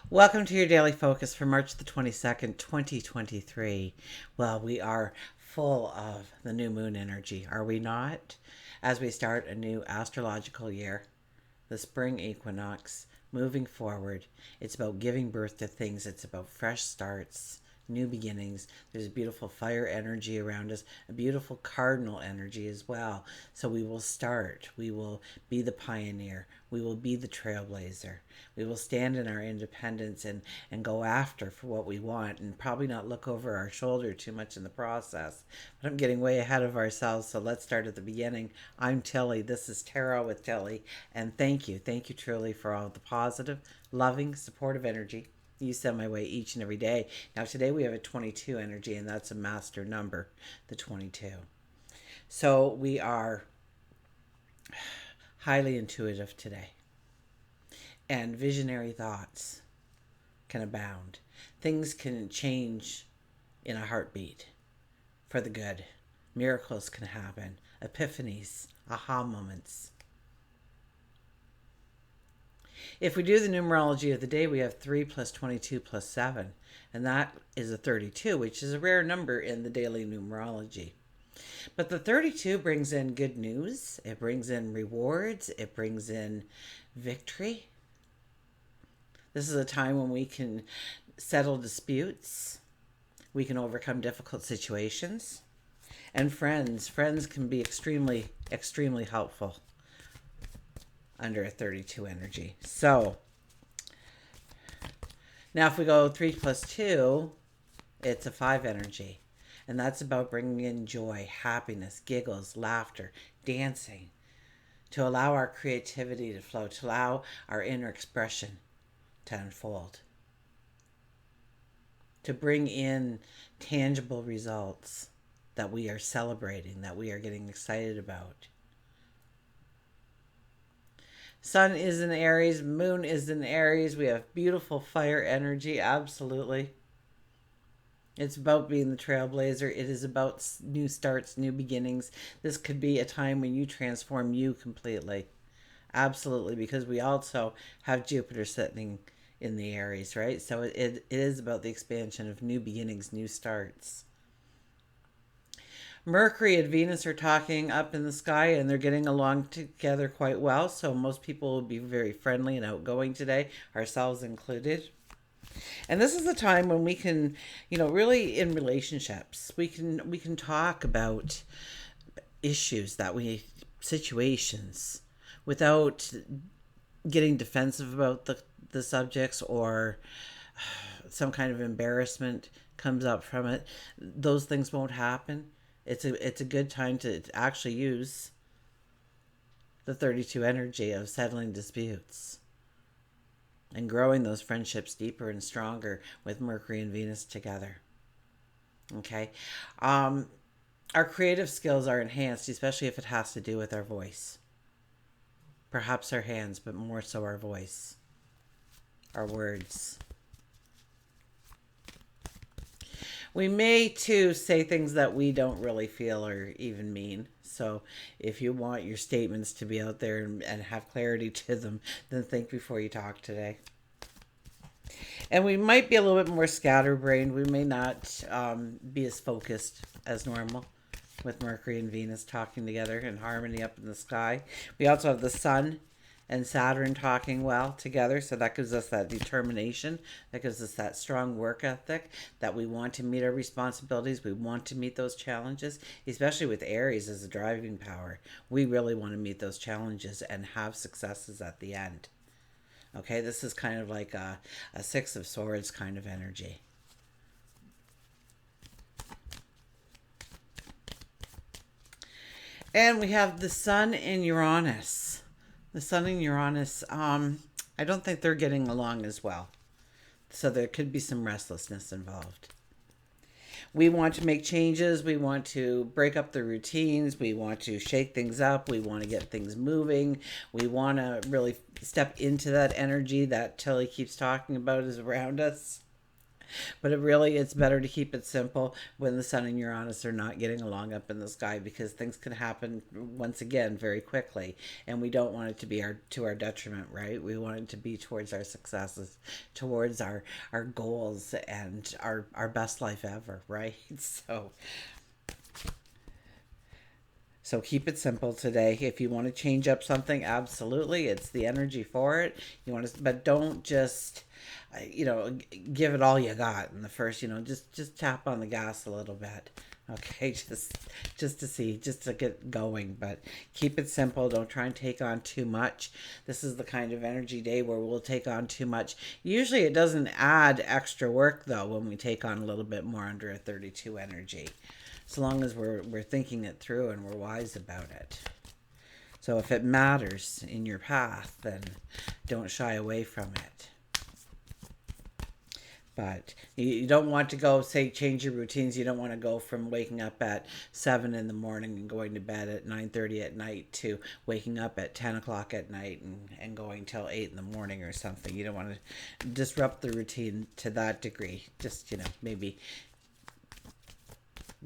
Welcome to your daily focus for March the 22nd, 2023. Well, we are full of the new moon energy, are we not? As we start a new astrological year, the spring equinox, moving forward. It's about giving birth to things, it's about fresh starts, new beginnings. There's a beautiful fire energy around us, a beautiful cardinal energy as well. So we will start. We will be the pioneer. We will be the trailblazer. We will stand in our independence and go after for what we want and probably not look over our shoulder too much in the process. But I'm getting way ahead of ourselves, so let's start at the beginning. I'm Tilly. This is Tarot with Tilly. And thank you. Thank you truly for all the positive, loving, supportive energy you send my way each and every day. Now, today we have a 22 energy, and that's a master number, the 22. So we are highly intuitive today, and visionary thoughts can abound. Things can change in a heartbeat for the good. Miracles can happen, epiphanies, aha moments. If we do the numerology of the day, we have 3 plus 22 plus 7, and that is a 32, which is a rare number in the daily numerology. But the 32 brings in good news, it brings in rewards, it brings in victory. This is a time when we can settle disputes, we can overcome difficult situations, and friends can be extremely helpful under a 32 energy. So now if we go 3 plus 2, it's a 5 energy. And that's about bringing in joy, happiness, giggles, laughter, dancing, to allow our creativity to flow, to allow our inner expression to unfold, to bring in tangible results that we are celebrating, that we are getting excited about. Sun is in Aries, Moon is in Aries. We have beautiful fire energy, absolutely. It's about being the trailblazer. It is about new starts, new beginnings. This could be a time when you transform you completely. Absolutely, because we also have Jupiter sitting in the Aries, right? So it is about the expansion of new beginnings, new starts. Mercury and Venus are talking up in the sky and they're getting along together quite well. So most people will be very friendly and outgoing today, ourselves included. And this is a time when we can, really in relationships, we can talk about issues situations without getting defensive about the subjects or some kind of embarrassment comes up from it. Those things won't happen. It's a good time to actually use the 32 energy of settling disputes and growing those friendships deeper and stronger with Mercury and Venus together. Okay. Our creative skills are enhanced, especially if it has to do with our voice. Perhaps our hands, but more so our voice, our words. We may, too, say things that we don't really feel or even mean. So if you want your statements to be out there and have clarity to them, then think before you talk today. And we might be a little bit more scatterbrained. We may not be as focused as normal with Mercury and Venus talking together in harmony up in the sky. We also have the Sun and Saturn talking well together. So that gives us that determination. That gives us that strong work ethic that we want to meet our responsibilities. We want to meet those challenges, especially with Aries as a driving power. We really want to meet those challenges and have successes at the end. Okay, this is kind of like a Six of Swords kind of energy. And we have the Sun in Uranus. The Sun and Uranus, I don't think they're getting along as well. So there could be some restlessness involved. We want to make changes. We want to break up the routines. We want to shake things up. We want to get things moving. We want to really step into that energy that Tilly keeps talking about is around us. But it's better to keep it simple when the sun and Uranus are not getting along up in the sky, because things can happen once again very quickly, and we don't want it to be to our detriment, right? We want it to be towards our successes, towards our goals, and our best life ever, right? So keep it simple today. If you want to change up something, absolutely, it's the energy for it. You want to, but don't just, give it all you got in the first. Just tap on the gas a little bit. Okay, just to get going. But keep it simple. Don't try and take on too much. This is the kind of energy day where we'll take on too much. Usually, it doesn't add extra work though when we take on a little bit more under a 32 energy. So long as we're thinking it through and we're wise about it. So if it matters in your path, then don't shy away from it. But you don't want to go, say, change your routines. You don't want to go from waking up at 7 in the morning and going to bed at 9:30 at night to waking up at 10 o'clock at night and going till 8 in the morning or something. You don't want to disrupt the routine to that degree. Just, maybe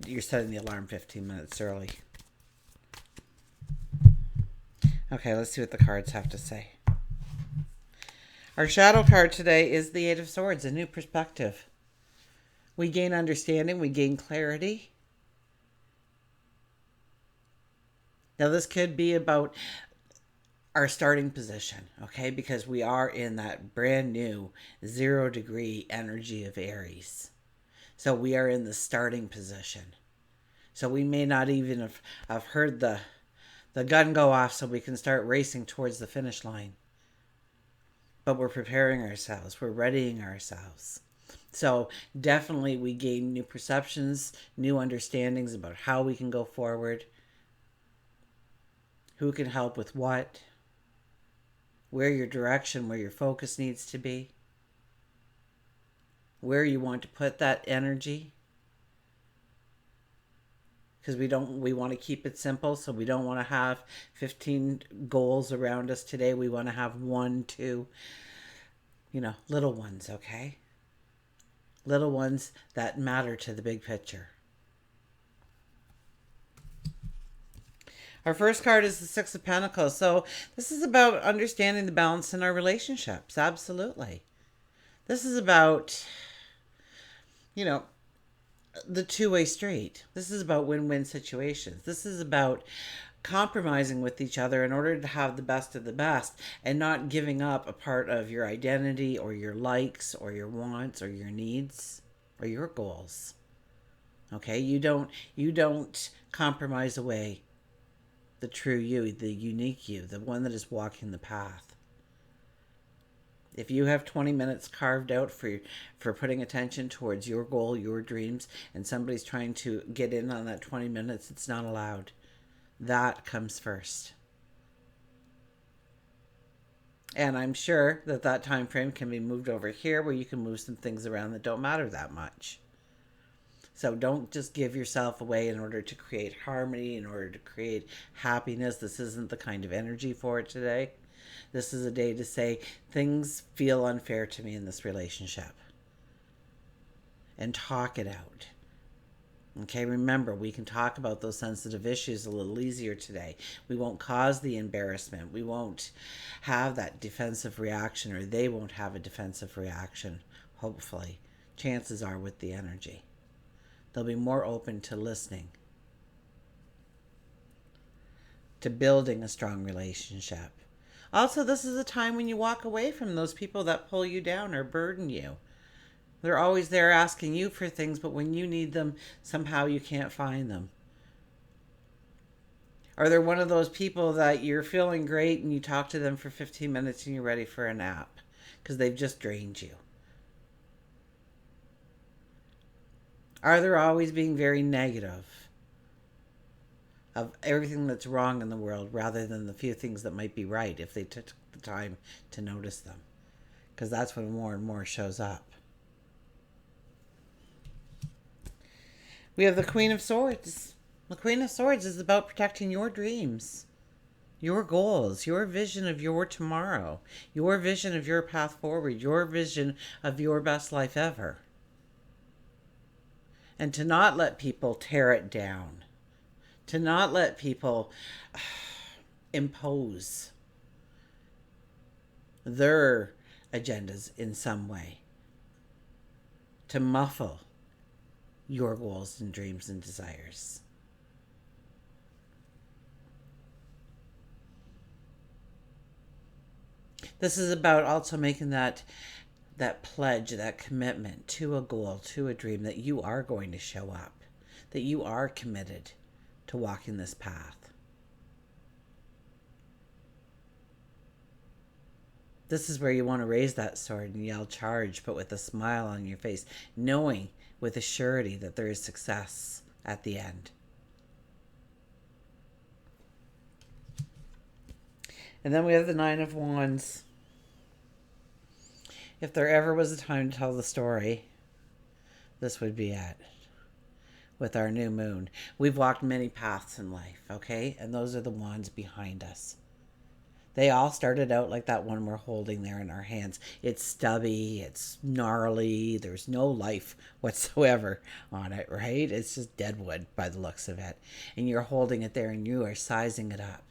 you're setting the alarm 15 minutes early. Okay, let's see what the cards have to say. Our shadow card today is the Eight of Swords, a new perspective. We gain understanding, we gain clarity. Now, this could be about our starting position, okay? Because we are in that brand new 0-degree energy of Aries. So we are in the starting position. So we may not even have heard the gun go off so we can start racing towards the finish line. But we're preparing ourselves. We're readying ourselves. So definitely we gain new perceptions, new understandings about how we can go forward, who can help with what, where your direction, where your focus needs to be, where you want to put that energy. Because we want to keep it simple, so we don't want to have 15 goals around us today. We want to have 1, 2, little ones, okay? Little ones that matter to the big picture. Our first card is the Six of Pentacles. So this is about understanding the balance in our relationships. Absolutely. This is about, the two-way street. This is about win-win situations. This is about compromising with each other in order to have the best of the best and not giving up a part of your identity or your likes or your wants or your needs or your goals. Okay? You don't compromise away the true you, the unique you, the one that is walking the path. If you have 20 minutes carved out for putting attention towards your goal, your dreams, and somebody's trying to get in on that 20 minutes, it's not allowed. That comes first. And I'm sure that time frame can be moved over here where you can move some things around that don't matter that much. So don't just give yourself away in order to create harmony, in order to create happiness. This isn't the kind of energy for it today. This is a day to say, things feel unfair to me in this relationship. And talk it out. Okay, remember, we can talk about those sensitive issues a little easier today. We won't cause the embarrassment. We won't have that defensive reaction, or they won't have a defensive reaction, hopefully. Chances are with the energy. They'll be more open to listening, to building a strong relationship. Also, this is a time when you walk away from those people that pull you down or burden you. They're always there asking you for things, but when you need them, somehow you can't find them. Or they're one of those people that you're feeling great and you talk to them for 15 minutes and you're ready for a nap because they've just drained you. Are they always being very negative of everything that's wrong in the world rather than the few things that might be right if they took the time to notice them? Because that's when more and more shows up. We have the Queen of Swords. The Queen of Swords is about protecting your dreams, your goals, your vision of your tomorrow, your vision of your path forward, your vision of your best life ever. and to not let people tear it down, to not let people impose their agendas in some way, to muffle your goals and dreams and desires. This is about also making that pledge, that commitment to a goal, to a dream, that you are going to show up, that you are committed to walking this path. This is where you want to raise that sword and yell charge, but with a smile on your face, knowing with a surety that there is success at the end. And then we have the Nine of Wands. If there ever was a time to tell the story, this would be it. With our new moon, we've walked many paths in life, okay? And those are the wands behind us. They all started out like that one we're holding there in our hands. It's stubby, it's gnarly, there's no life whatsoever on it, right? It's just dead wood by the looks of it. And you're holding it there and you are sizing it up.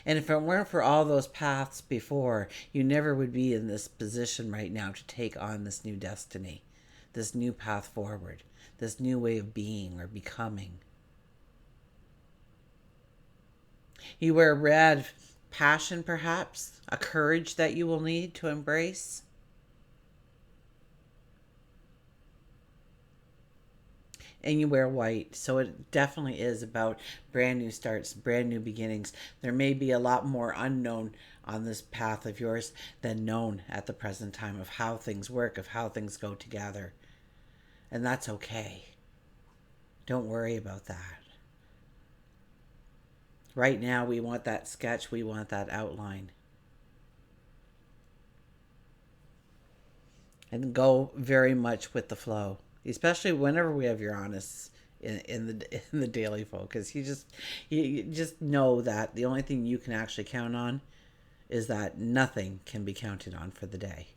And if it weren't for all those paths before, you never would be in this position right now to take on this new destiny, this new path forward, this new way of being or becoming. You wear red, passion perhaps, a courage that you will need to embrace. And you wear white, so it definitely is about brand new starts, brand new beginnings. There may be a lot more unknown on this path of yours than known at the present time of how things work, of how things go together. And that's okay. Don't worry about that. Right now, we want that sketch, we want that outline. And go very much with the flow, especially whenever we have Uranus in the daily focus. You just know that the only thing you can actually count on is that nothing can be counted on for the day.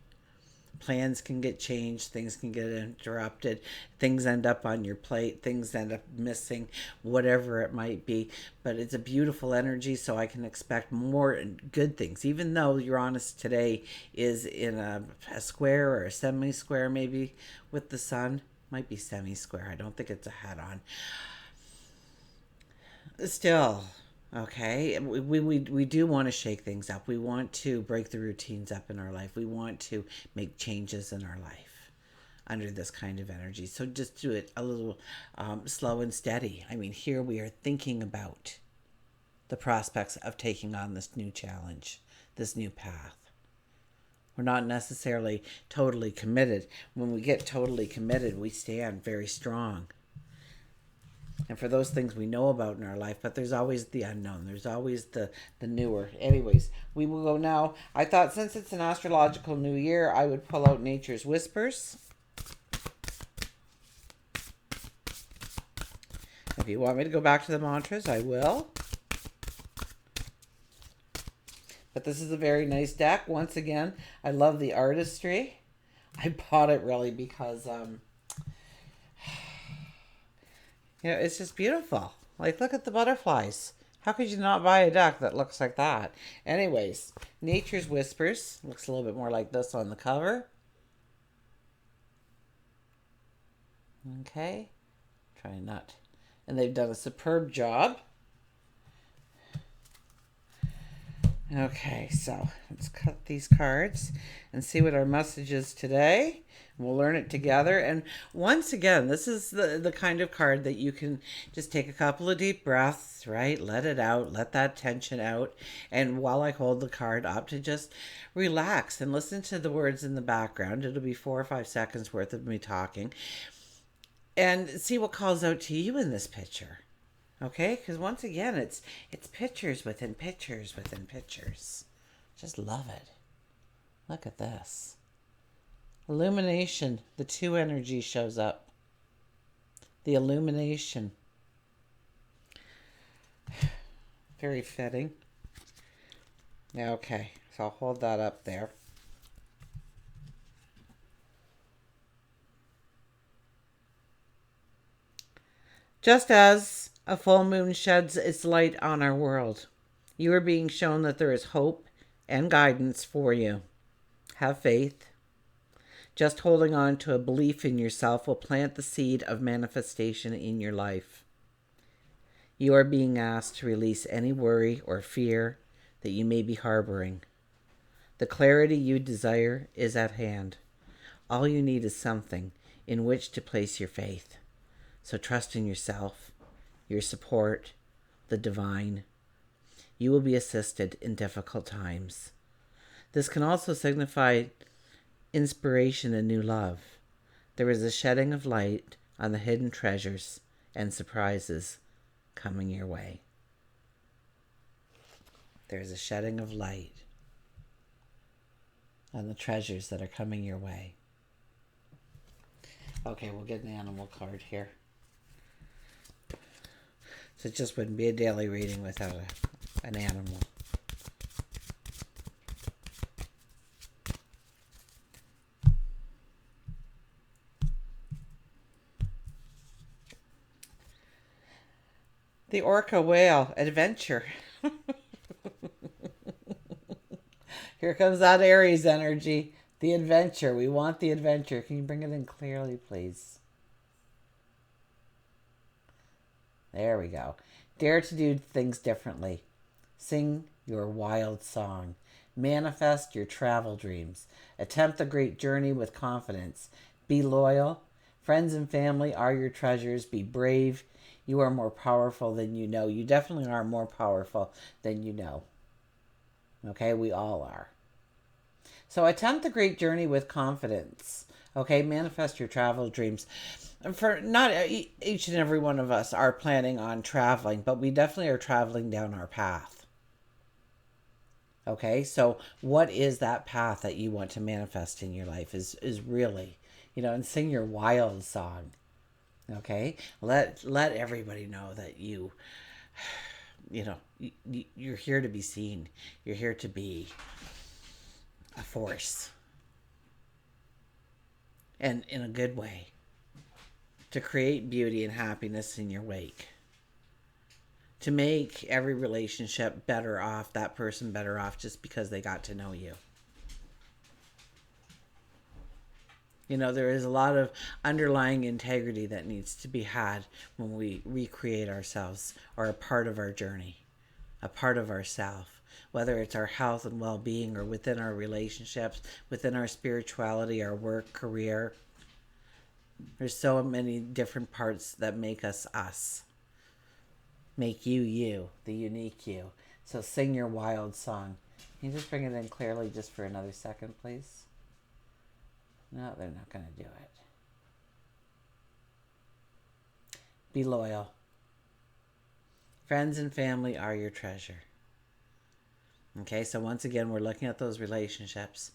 Plans can get changed, things can get interrupted, things end up on your plate, things end up missing, whatever it might be. But it's a beautiful energy, so I can expect more good things. Even though Uranus today is in a square or a semi-square maybe with the sun. Might be semi-square. I don't think it's a head-on. Still, okay, we do want to shake things up. We want to break the routines up in our life. We want to make changes in our life under this kind of energy. So just do it a little slow and steady. I mean, here we are thinking about the prospects of taking on this new challenge, this new path. We're not necessarily totally committed. When we get totally committed, we stand very strong. And for those things we know about in our life, but there's always the unknown. There's always the newer. Anyways, we will go now. I thought since it's an astrological new year, I would pull out Nature's Whispers. If you want me to go back to the mantras, I will. But this is a very nice deck. Once again, I love the artistry. I bought it really because, it's just beautiful. Like, look at the butterflies. How could you not buy a deck that looks like that? Anyways, Nature's Whispers. Looks a little bit more like this on the cover. Okay. Try not. And they've done a superb job. Okay, so let's cut these cards and see what our message is today. We'll learn it together. And once again, this is the kind of card that you can just take a couple of deep breaths, right? Let it out, let that tension out. And while I hold the card up, to just relax and listen to the words in the background. It'll be 4 or 5 seconds worth of me talking. And see what calls out to you in this picture. Okay, because once again, it's pictures within pictures within pictures. Just love it. Look at this. Illumination. The 2 energy shows up. The illumination. Very fitting. Okay, so I'll hold that up there. Just as a full moon sheds its light on our world, you are being shown that there is hope and guidance for you. Have faith. Just holding on to a belief in yourself will plant the seed of manifestation in your life. You are being asked to release any worry or fear that you may be harboring. The clarity you desire is at hand. All you need is something in which to place your faith. So trust in yourself, your support, the divine. You will be assisted in difficult times. This can also signify inspiration and new love. There is a shedding of light on the hidden treasures and surprises coming your way. There is a shedding of light on the treasures that are coming your way. Okay, we'll get an animal card here. So it just wouldn't be a daily reading without an animal. The Orca whale, adventure. Here comes that Aries energy. The adventure. We want the adventure. Can you bring it in clearly, please? There we go. Dare to do things differently. Sing your wild song. Manifest your travel dreams. Attempt the great journey with confidence. Be loyal. Friends and family are your treasures. Be brave. You are more powerful than you know. You definitely are more powerful than you know. Okay, we all are. So attempt the great journey with confidence. Okay, manifest your travel dreams. For not each and every one of us are planning on traveling, but we definitely are traveling down our path. Okay, so what is that path that you want to manifest in your life is really, and sing your wild song. Okay, let everybody know that you're here to be seen. You're here to be a force, and in a good way, to create beauty and happiness in your wake, to make every relationship better off, that person better off just because they got to know you. There is a lot of underlying integrity that needs to be had when we recreate ourselves or a part of our journey, a part of ourself, whether it's our health and well-being or within our relationships, within our spirituality, our work, career. There's so many different parts that make us us. Make you, you, the unique you. So sing your wild song. Can you just bring it in clearly just for another second, please? No, they're not going to do it. Be loyal. Friends and family are your treasure. Okay, so once again, we're looking at those relationships.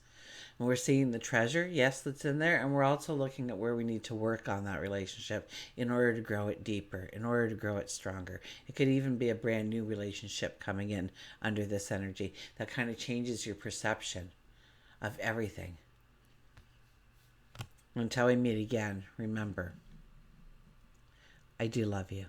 And we're seeing the treasure, yes, that's in there. And we're also looking at where we need to work on that relationship in order to grow it deeper, in order to grow it stronger. It could even be a brand new relationship coming in under this energy that kind of changes your perception of everything. Until we meet again, remember, I do love you.